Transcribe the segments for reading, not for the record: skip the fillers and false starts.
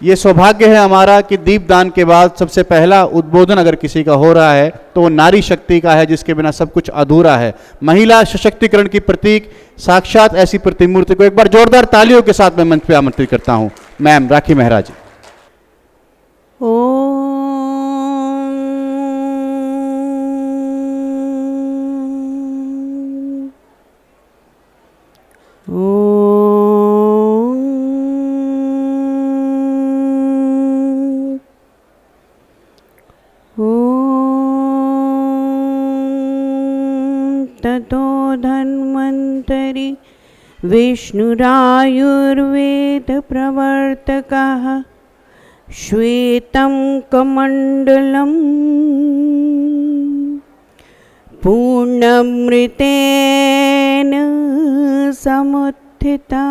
ये सौभाग्य है हमारा कि दीपदान के बाद सबसे पहला उद्बोधन अगर किसी का हो रहा है तो वो नारी शक्ति का है, जिसके बिना सब कुछ अधूरा है। महिला सशक्तिकरण की प्रतीक साक्षात ऐसी प्रतिमूर्ति को एक बार जोरदार तालियों के साथ मैं मंच पे आमंत्रित करता हूं। मैम राखी मेहरा जी। ततो धन्वन्तरि विष्णुरायुर्वेद प्रवर्तकः श्वेतं कमण्डलं पूर्णमृतेन समुत्थिता।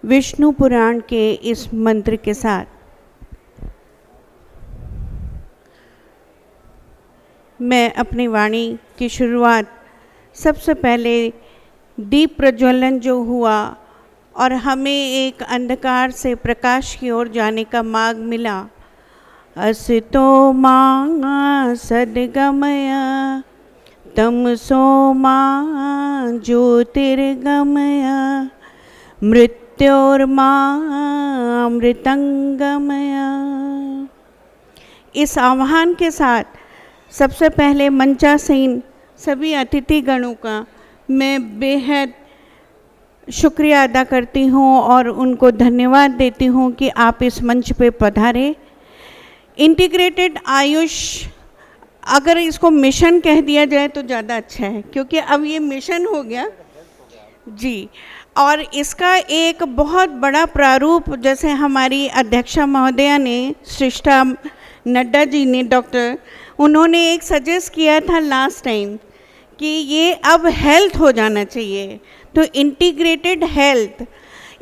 विष्णु पुराण के इस मंत्र के साथ मैं अपनी वाणी की शुरुआत, सबसे पहले दीप प्रज्वलन जो हुआ और हमें एक अंधकार से प्रकाश की ओर जाने का मार्ग मिला। असतो मा सद्गमय तमसो मा ज्योतिर्गमय मृत्योर्मा अमृतंगमय। इस आह्वान के साथ सबसे पहले मंचासीन सभी अतिथि गणों का मैं बेहद शुक्रिया अदा करती हूँ और उनको धन्यवाद देती हूँ कि आप इस मंच पे पधारे। इंटीग्रेटेड आयुष, अगर इसको मिशन कह दिया जाए तो ज़्यादा अच्छा है, क्योंकि अब ये मिशन हो गया जी। और इसका एक बहुत बड़ा प्रारूप, जैसे हमारी अध्यक्षा महोदया ने, श्रेष्ठा नड्डा जी ने, डॉक्टर, उन्होंने एक सजेस्ट किया था लास्ट टाइम कि ये अब हेल्थ हो जाना चाहिए, तो इंटीग्रेटेड हेल्थ,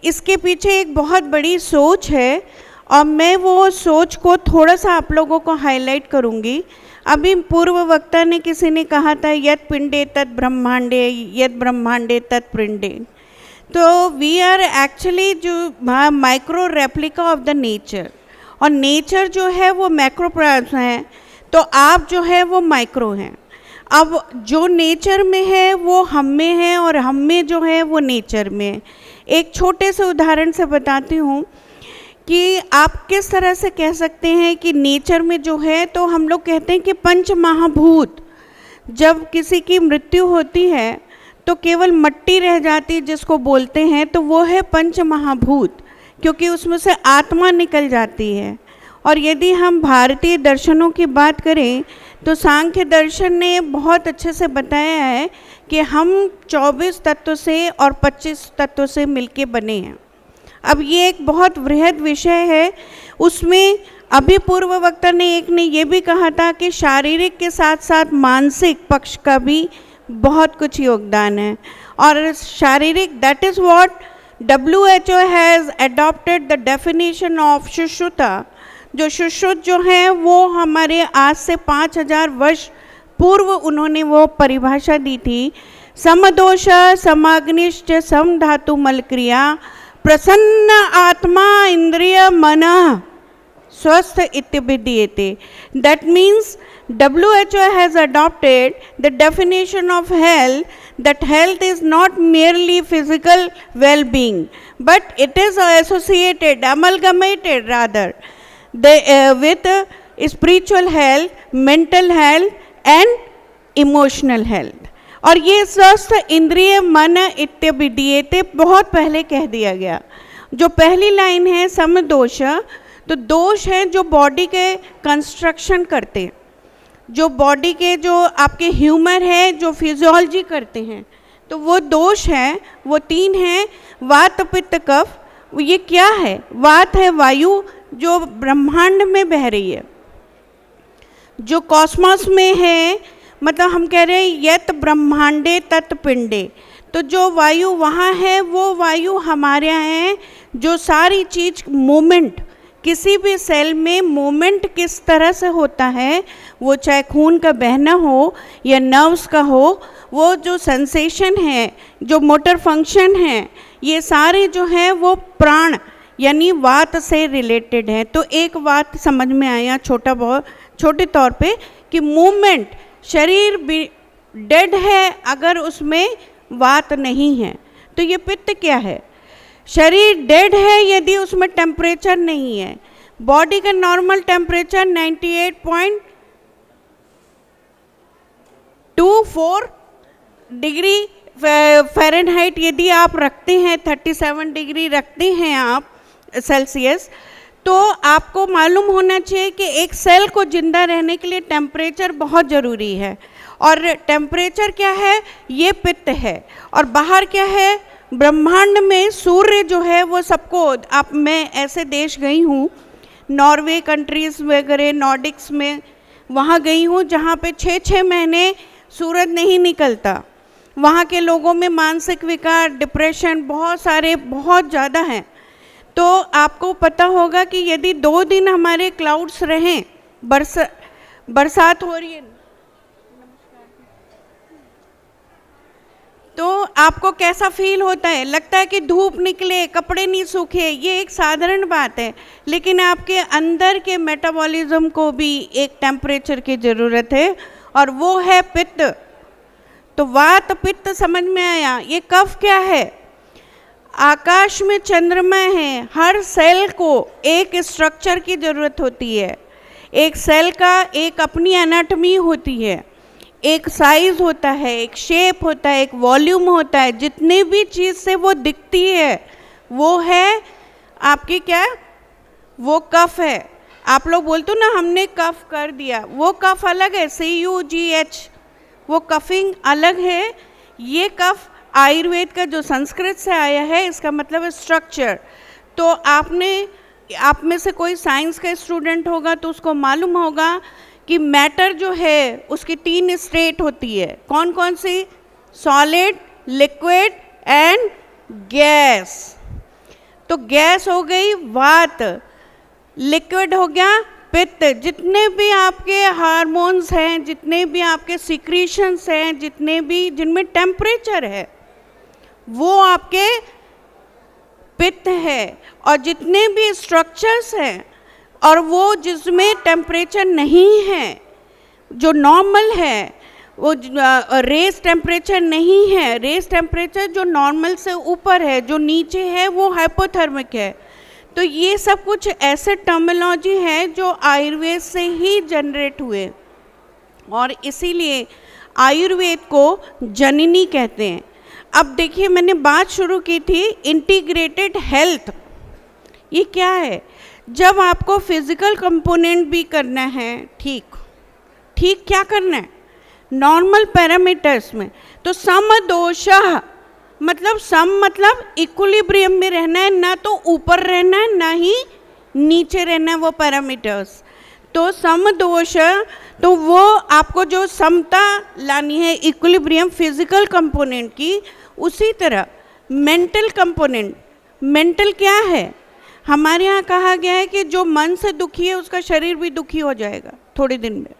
इसके पीछे एक बहुत बड़ी सोच है और मैं वो सोच को थोड़ा सा आप लोगों को हाईलाइट करूँगी। अभी पूर्व वक्ता ने, किसी ने कहा था यत् पिंडे तत् ब्रह्मांडे, यत् ब्रह्मांडे तत् पिंडे। तो वी आर एक्चुअली जो micro replica of the nature, और नेचर जो है वो मैक्रोप्लाज्म है, तो आप जो है वो माइक्रो हैं। अब जो नेचर में है वो हम में है और हम में जो है वो नेचर में। एक छोटे से उदाहरण से बताती हूँ कि आप किस तरह से कह सकते हैं कि नेचर में जो है, तो हम लोग कहते हैं कि पंच महाभूत, जब किसी की मृत्यु होती है तो केवल मिट्टी रह जाती जिसको बोलते हैं, तो वो है पंच महाभूत, क्योंकि उसमें से आत्मा निकल जाती है। और यदि हम भारतीय दर्शनों की बात करें तो सांख्य दर्शन ने बहुत अच्छे से बताया है कि हम 24 तत्व से और 25 तत्व से मिलके बने हैं। अब ये एक बहुत बृहद विषय है, उसमें अभी पूर्व वक्ता ने एक ने ये भी कहा था कि शारीरिक के साथ साथ मानसिक पक्ष का भी बहुत कुछ योगदान है। और शारीरिक, that is what WHO has adopted the definition of Sushruta. जो सुश्रुत जो है वो हमारे आज से 5000 वर्ष पूर्व उन्होंने वो परिभाषा दी थी। समदोष समाग्निश्च सम धातु मलक्रिया प्रसन्न आत्मा इंद्रिय मन स्वस्थ इत्यभिधीयते। That means WHO has adopted the definition of health, that health is not merely physical well-being, but it is associated, amalgamated rather, with spiritual health, mental health and emotional health. और ये स्वस्थ इंद्रिय मन इत्यभिधीयते बहुत पहले कह दिया गया। जो पहली लाइन है समदोष, तो दोष है जो बॉडी के कंस्ट्रक्शन करते हैं, जो बॉडी के जो आपके ह्यूमर है, जो फिजियोलॉजी करते हैं, तो वो दोष है। वो 3 हैं, वात पित्त कफ। ये क्या है? वात है वायु जो ब्रह्मांड में बह रही है, जो कॉस्मोस में है, मतलब हम कह रहे हैं यत ब्रह्मांडे तत् पिंडे। तो जो वायु वहाँ है वो वायु हमारे यहाँ है। जो सारी चीज़ मूवमेंट, किसी भी सेल में मूवमेंट किस तरह से होता है, वो चाहे खून का बहना हो या नर्व्स का हो, वो जो सेंसेशन है, जो मोटर फंक्शन है, ये सारे जो हैं वो प्राण यानी वात से रिलेटेड है। तो एक बात समझ में आया छोटे तौर पे कि मूवमेंट, शरीर भी डेड है अगर उसमें वात नहीं है। तो ये पित्त क्या है? शरीर डेड है यदि उसमें टेम्परेचर नहीं है। बॉडी का नॉर्मल टेम्परेचर 98.24 डिग्री फ़ारेनहाइट यदि आप रखते हैं, 37 डिग्री रखते हैं आप सेल्सियस, तो आपको मालूम होना चाहिए कि एक सेल को जिंदा रहने के लिए टेम्परेचर बहुत ज़रूरी है। और टेम्परेचर क्या है? ये पित्त है। और बाहर क्या है? ब्रह्मांड में सूर्य जो है वो सबको, मैं ऐसे देश गई हूँ, नॉर्वे कंट्रीज़ वगैरह, नॉर्डिक्स में वहाँ गई हूँ जहाँ पे 6-6 महीने सूरज नहीं निकलता। वहाँ के लोगों में मानसिक विकार, डिप्रेशन बहुत ज़्यादा हैं। तो आपको पता होगा कि यदि 2 दिन हमारे क्लाउड्स रहें, बरसात हो रही है, तो आपको कैसा फील होता है? लगता है कि धूप निकले, कपड़े नहीं सूखे, ये एक साधारण बात है। लेकिन आपके अंदर के मेटाबॉलिज्म को भी एक टेम्परेचर की ज़रूरत है और वो है पित्त। तो वात पित्त समझ में आया। ये कफ क्या है? आकाश में चंद्रमा है, हर सेल को एक स्ट्रक्चर की ज़रूरत होती है। एक सेल का एक अपनी एनाटॉमी होती है, एक साइज होता है, एक शेप होता है, एक वॉल्यूम होता है। जितने भी चीज़ से वो दिखती है वो है आपकी क्या? वो कफ है। आप लोग बोलते हो ना हमने कफ कर दिया, वो कफ अलग है, CUGH, वो कफिंग अलग है। ये कफ आयुर्वेद का जो संस्कृत से आया है, इसका मतलब स्ट्रक्चर। तो आप में से कोई साइंस का स्टूडेंट होगा तो उसको मालूम होगा कि मैटर जो है उसकी 3 स्टेट होती है। कौन कौन सी? Solid, liquid and gas. तो गैस हो गई वात, लिक्विड हो गया पित्त। जितने भी आपके हार्मोन्स हैं, जितने भी आपके सिक्रीशंस हैं, जिनमें टेम्परेचर है, वो आपके पित्त है। और जितने भी स्ट्रक्चर्स हैं और वो जिसमें टेम्परेचर नहीं है, जो नॉर्मल है, वो रेस टेम्परेचर नहीं है, रेस टेम्परेचर जो नॉर्मल से ऊपर है, जो नीचे है वो हाइपोथर्मिक है। तो ये सब कुछ ऐसे टर्मिनोलॉजी है जो आयुर्वेद से ही जनरेट हुए और इसीलिए आयुर्वेद को जननी कहते हैं। अब देखिए, मैंने बात शुरू की थी इंटीग्रेटेड हेल्थ। ये क्या है? जब आपको फिजिकल कंपोनेंट भी करना है, ठीक क्या करना है? नॉर्मल पैरामीटर्स में। तो समदोषः मतलब इक्विलिब्रियम में रहना है, ना तो ऊपर रहना है ना ही नीचे रहना है वो पैरामीटर्स। तो समदोष, तो वो आपको जो समता लानी है, इक्विलिब्रियम फिजिकल कंपोनेंट की। उसी तरह मेंटल कंपोनेंट, मेंटल क्या है? हमारे यहाँ कहा गया है कि जो मन से दुखी है उसका शरीर भी दुखी हो जाएगा थोड़े दिन में,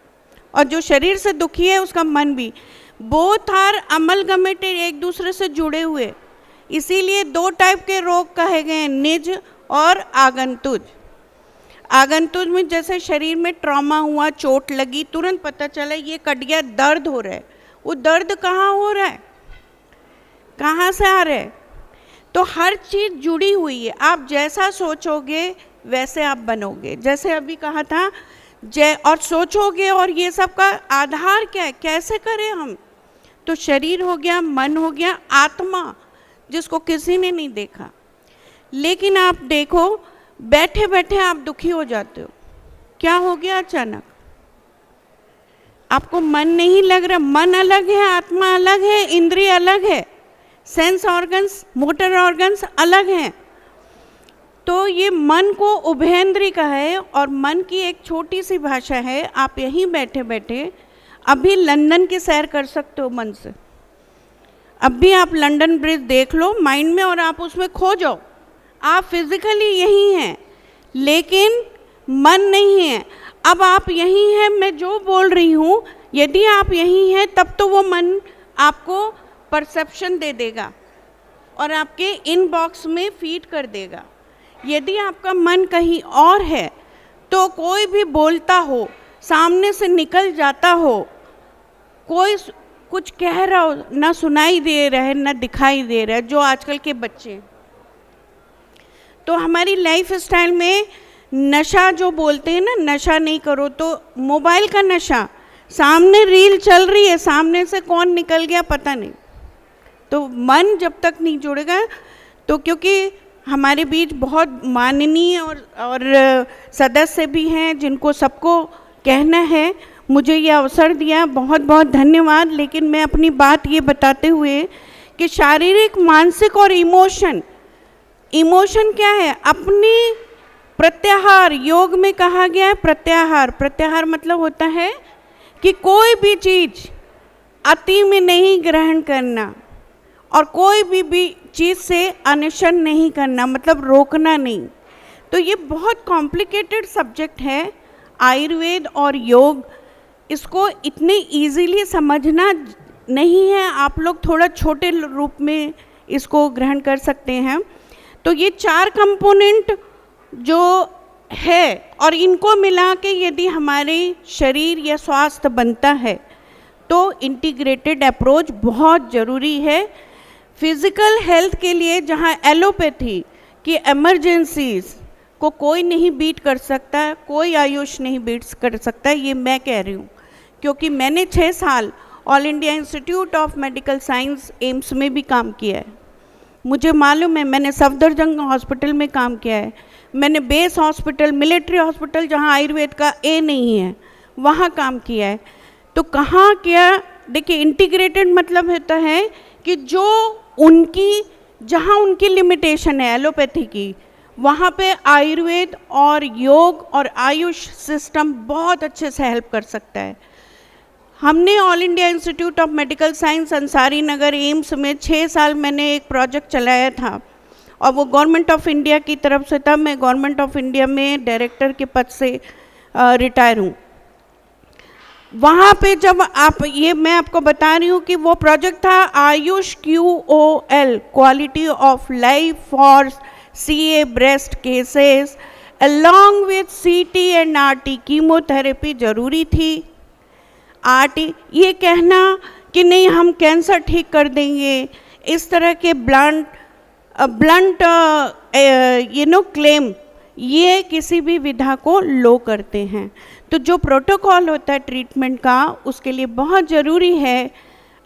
और जो शरीर से दुखी है उसका मन भी। बोथ आर अमलगमेटेड, एक दूसरे से जुड़े हुए। इसीलिए 2 टाइप के रोग कहे गए हैं, निज और आगंतुज। आगंतुज में जैसे शरीर में ट्रॉमा हुआ, चोट लगी, तुरंत पता चला ये कट गया, दर्द हो रहा है। वो दर्द कहाँ हो रहा है, कहाँ से आ रहा है? तो हर चीज़ जुड़ी हुई है। आप जैसा सोचोगे वैसे आप बनोगे। जैसे अभी कहा था और सोचोगे, और ये सब का आधार क्या है? कैसे करें हम? तो शरीर हो गया, मन हो गया, आत्मा, जिसको किसी ने नहीं देखा। लेकिन आप देखो, बैठे बैठे आप दुखी हो जाते हो। क्या हो गया? अचानक आपको मन नहीं लग रहा। मन अलग है, आत्मा अलग है, इंद्रिय अलग है, सेंस ऑर्गन्स, मोटर ऑर्गन्स अलग हैं। तो ये मन को उभयेंद्रिय का है और मन की एक छोटी सी भाषा है। आप यहीं बैठे बैठे अभी लंदन की सैर कर सकते हो मन से। अभी आप लंदन ब्रिज देख लो माइंड में और आप उसमें खो जाओ। आप फिजिकली यहीं हैं लेकिन मन नहीं है। अब आप यहीं हैं, मैं जो बोल रही हूँ, यदि आप यहीं हैं तब तो वो मन आपको परसेप्शन दे देगा और आपके इनबॉक्स में फीड कर देगा। यदि आपका मन कहीं और है तो कोई भी बोलता हो, सामने से निकल जाता हो, कोई कुछ कह रहा हो, ना सुनाई दे रहा है ना दिखाई दे रहा है, जो आजकल के बच्चे। तो हमारी लाइफ स्टाइल में नशा जो बोलते हैं ना, नशा नहीं करो, तो मोबाइल का नशा, सामने रील चल रही है, सामने से कौन निकल गया पता नहीं। तो मन जब तक नहीं जुड़ेगा, तो क्योंकि हमारे बीच बहुत माननीय और सदस्य भी हैं जिनको सबको कहना है, मुझे ये अवसर दिया, बहुत बहुत धन्यवाद। लेकिन मैं अपनी बात ये बताते हुए कि शारीरिक, मानसिक और इमोशन क्या है, अपनी प्रत्याहार, योग में कहा गया है प्रत्याहार मतलब होता है कि कोई भी चीज अति में नहीं ग्रहण करना और कोई भी चीज़ से अनशन नहीं करना, मतलब रोकना नहीं। तो ये बहुत कॉम्प्लिकेटेड सब्जेक्ट है आयुर्वेद और योग, इसको इतने इजीली समझना नहीं है, आप लोग थोड़ा छोटे रूप में इसको ग्रहण कर सकते हैं। तो ये 4 कंपोनेंट जो है और इनको मिला के यदि हमारे शरीर या स्वास्थ्य बनता है तो इंटीग्रेटेड अप्रोच बहुत ज़रूरी है। फिज़िकल हेल्थ के लिए जहाँ एलोपैथी की इमरजेंसीज को कोई नहीं बीट कर सकता, कोई आयुष नहीं बीट कर सकता, ये मैं कह रही हूँ, क्योंकि मैंने 6 साल all India institute of medical science AIIMS में भी काम किया है। मुझे मालूम है, मैंने सफदरजंग हॉस्पिटल में काम किया है, मैंने बेस हॉस्पिटल, मिलिट्री हॉस्पिटल जहाँ आयुर्वेद का ए नहीं है वहाँ काम किया है। तो कहाँ क्या, देखिए इंटीग्रेटेड मतलब होता है कि जो उनकी, जहाँ उनकी लिमिटेशन है एलोपैथी की, वहाँ पे आयुर्वेद और योग और आयुष सिस्टम बहुत अच्छे से हेल्प कर सकता है। हमने all India institute of medical science Ansari Nagar AIIMS में 6 साल मैंने एक प्रोजेक्ट चलाया था और वो गवर्नमेंट ऑफ इंडिया की तरफ से था। मैं गवर्नमेंट ऑफ इंडिया में डायरेक्टर के पद से रिटायर हूँ। वहाँ पे जब आप, ये मैं आपको बता रही हूँ कि वो प्रोजेक्ट था Ayush QOL, quality of life for CA breast cases along with CT and RT। Chemotherapy ज़रूरी थी, RT, ये कहना कि नहीं हम कैंसर ठीक कर देंगे, इस तरह के ब्लंट क्लेम, ये किसी भी विधा को लो करते हैं। तो जो प्रोटोकॉल होता है ट्रीटमेंट का, उसके लिए बहुत ज़रूरी है।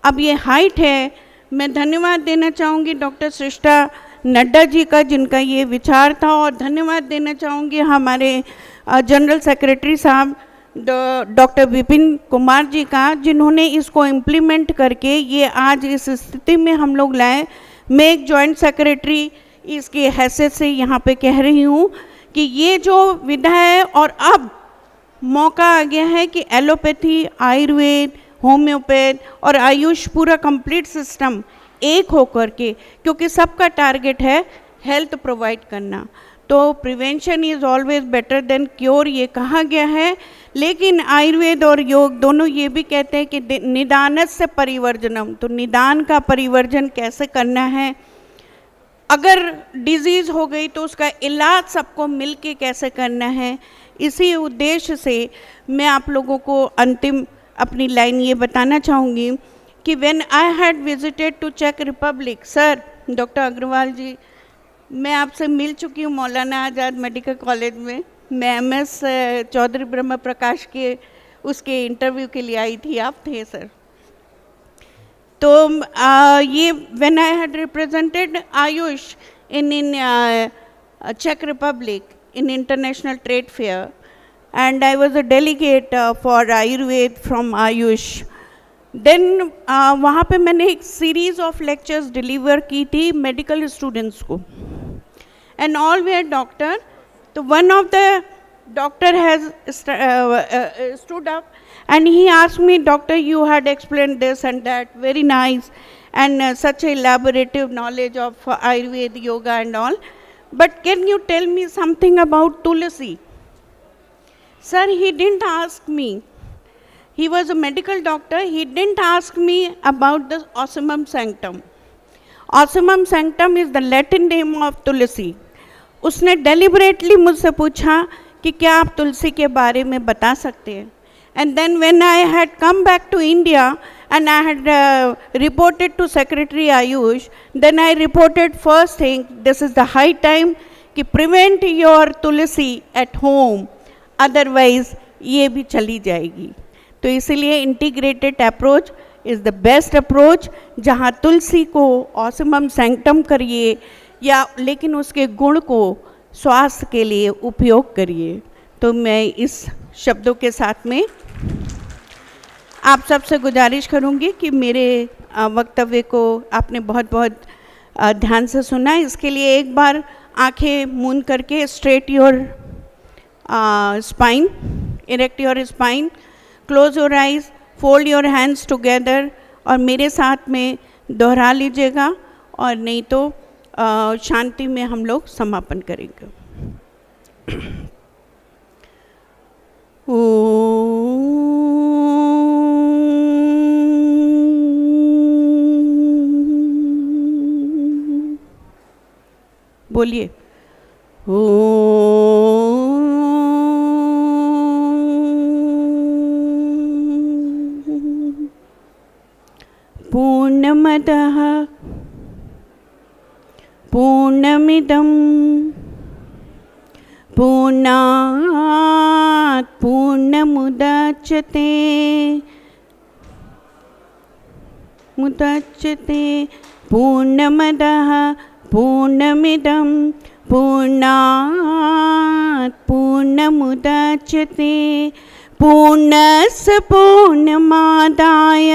अब ये हाइट है, मैं धन्यवाद देना चाहूँगी डॉक्टर सृष्टा नड्डा जी का, जिनका ये विचार था, और धन्यवाद देना चाहूँगी हमारे जनरल सेक्रेटरी साहब डॉक्टर विपिन कुमार जी का, जिन्होंने इसको इम्प्लीमेंट करके ये आज इस स्थिति में हम लोग लाए। मैं एक जॉइंट सेक्रेटरी इसकी हैसियत से यहाँ पे कह रही हूँ कि ये जो विधा है, और अब मौका आ गया है कि एलोपैथी, आयुर्वेद, होम्योपैथ और आयुष पूरा कंप्लीट सिस्टम एक होकर के, क्योंकि सबका टारगेट है हेल्थ प्रोवाइड करना। तो prevention is always better than cure, ये कहा गया है। लेकिन आयुर्वेद और योग दोनों ये भी कहते हैं कि निदानस्य परिवर्जनम, तो निदान का परिवर्जन कैसे करना है, अगर डिजीज़ हो गई तो उसका इलाज सबको मिलके कैसे करना है। इसी उद्देश्य से मैं आप लोगों को अंतिम अपनी लाइन ये बताना चाहूँगी कि when I had visited to चेक Republic, sir doctor Agrawal ji, मैं आपसे मिल चुकी हूँ मौलाना आज़ाद मेडिकल कॉलेज में, मैं MS चौधरी ब्रह्म प्रकाश के उसके इंटरव्यू के लिए आई थी, आप थे सर। तो ये when I had represented Ayush in Czech Republic in international trade fair, and I was a delegate for Ayurved from Ayush. Then वहाँ पे मैंने एक सीरीज ऑफ लेक्चर्स डिलीवर की थी मेडिकल स्टूडेंट्स को, and all were doctor. So one of the doctor has stood up and he asked me, doctor, you had explained this and that, very nice, and such a elaborative knowledge of Ayurveda, yoga and all, but can you tell me something about Tulsi? Sir, he didn't ask me. He was a medical doctor. He didn't ask me about the Ocimum sanctum. Ocimum sanctum is the Latin name of Tulsi. उसने deliberately मुझसे पूछा कि क्या आप तुलसी के बारे में बता सकते हैं. And then when I had come back to India and I had reported to Secretary Ayush, then I reported first thing, this is the high time कि prevent your tulsi at home, otherwise ये भी चली जाएगी. तो इसीलिए integrated approach is the best approach, जहाँ तुलसी को Ocimum sanctum करिए या लेकिन उसके गुण को स्वास्थ्य के लिए उपयोग करिए. तो मैं इस शब्दों के साथ में आप सबसे गुजारिश करूंगी कि मेरे वक्तव्य को आपने बहुत बहुत ध्यान से सुना. इसके लिए एक बार आंखें मूंद करके straight your spine, erect your spine, close your eyes, fold your hands together और मेरे साथ में दोहरा लीजिएगा और नहीं तो शांति में हम लोग समापन करेंगे. बोलिए. पूर्णमदः पूर्णमिदं पूर्णात् पूर्णमुदच्यते पूर्णमदः पूर्णमिदं पूर्णात् पूर्णमुदच्यते पूर्णस्य पूर्णमादाय.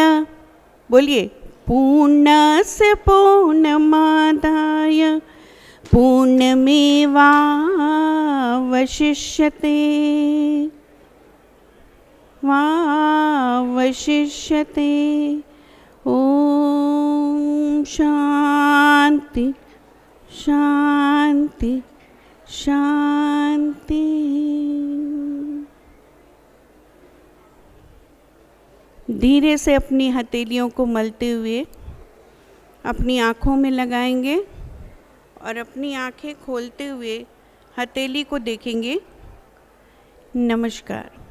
बोलिए. पूर्णस्य पूर्णमादाय पूर्णमेवावशिष्यते वावशिष्यते. ओम शांति शांति शांति. धीरे से अपनी हथेलियों को मलते हुए अपनी आँखों में लगाएंगे और अपनी आँखें खोलते हुए हथेली को देखेंगे. नमस्कार.